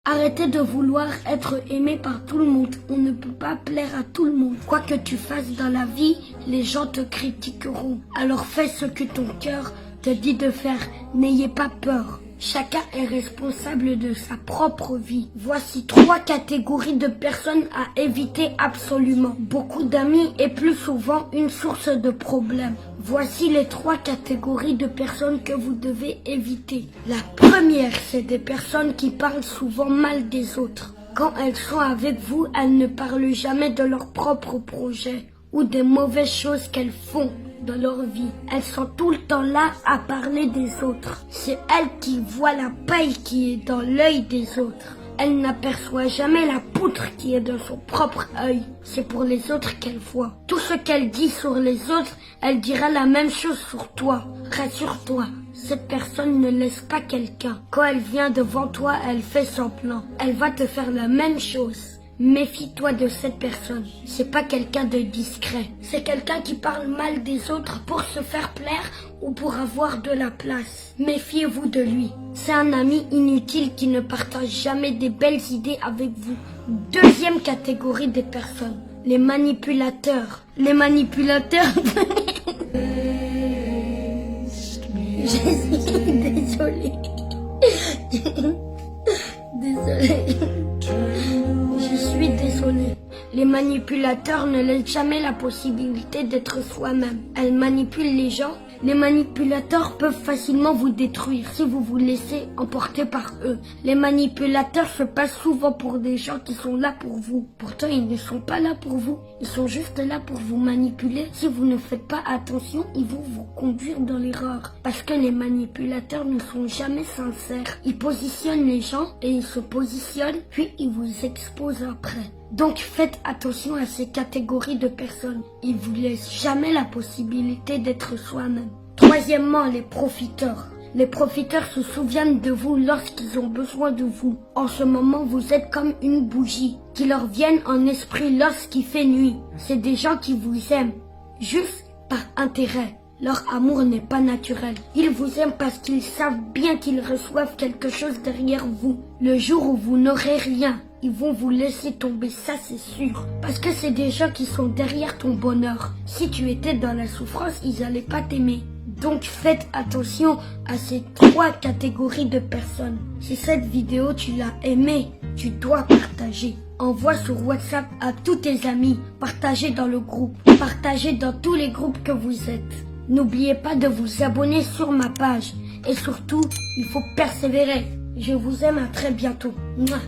Arrêtez de vouloir être aimé par tout le monde. On ne peut pas plaire à tout le monde. Quoi que tu fasses dans la vie, les gens te critiqueront. Alors fais ce que ton cœur te dit de faire. N'ayez pas peur. Chacun est responsable de sa propre vie. Voici 3 catégories de personnes à éviter absolument. Beaucoup d'amis et plus souvent une source de problèmes. Voici les 3 catégories de personnes que vous devez éviter. La première, c'est des personnes qui parlent souvent mal des autres. Quand elles sont avec vous, elles ne parlent jamais de leur propre projet ou des mauvaises choses qu'elles font dans leur vie. Elles sont tout le temps là à parler des autres. C'est elles qui voient la paille qui est dans l'œil des autres. Elle n'aperçoit jamais la poutre qui est dans son propre œil. C'est pour les autres qu'elle voit. Tout ce qu'elle dit sur les autres, elle dira la même chose sur toi. Rassure-toi, cette personne ne laisse pas quelqu'un. Quand elle vient devant toi, elle fait semblant. Elle va te faire la même chose. Méfie-toi de cette personne. C'est pas quelqu'un de discret. C'est quelqu'un qui parle mal des autres pour se faire plaire ou pour avoir de la place. Méfiez-vous de lui. C'est un ami inutile qui ne partage jamais des belles idées avec vous. Deuxième catégorie des personnes. Les manipulateurs. Les manipulateurs... Désolée. Désolée. Je suis désolée. Les manipulateurs ne laissent jamais la possibilité d'être soi-même. Elles manipulent les gens. Les manipulateurs peuvent facilement vous détruire si vous vous laissez emporter par eux. Les manipulateurs se passent souvent pour des gens qui sont là pour vous. Pourtant, ils ne sont pas là pour vous. Ils sont juste là pour vous manipuler. Si vous ne faites pas attention, ils vont vous conduire dans l'erreur. Parce que les manipulateurs ne sont jamais sincères. Ils positionnent les gens et ils se positionnent, puis ils vous exposent après. Donc faites attention à ces catégories de personnes. Ils vous laissent jamais la possibilité d'être soi-même. Troisièmement, les profiteurs. Les profiteurs se souviennent de vous lorsqu'ils ont besoin de vous. En ce moment, vous êtes comme une bougie qui leur viennent en esprit lorsqu'il fait nuit. C'est des gens qui vous aiment, juste par intérêt. Leur amour n'est pas naturel. Ils vous aiment parce qu'ils savent bien qu'ils reçoivent quelque chose derrière vous. Le jour où vous n'aurez rien, ils vont vous laisser tomber, ça c'est sûr. Parce que c'est des gens qui sont derrière ton bonheur. Si tu étais dans la souffrance, ils n'allaient pas t'aimer. Donc faites attention à ces 3 catégories de personnes. Si cette vidéo tu l'as aimée, tu dois partager. Envoie sur WhatsApp à tous tes amis. Partagez dans le groupe. Partagez dans tous les groupes que vous êtes. N'oubliez pas de vous abonner sur ma page. Et surtout, il faut persévérer. Je vous aime, à très bientôt. Mouah.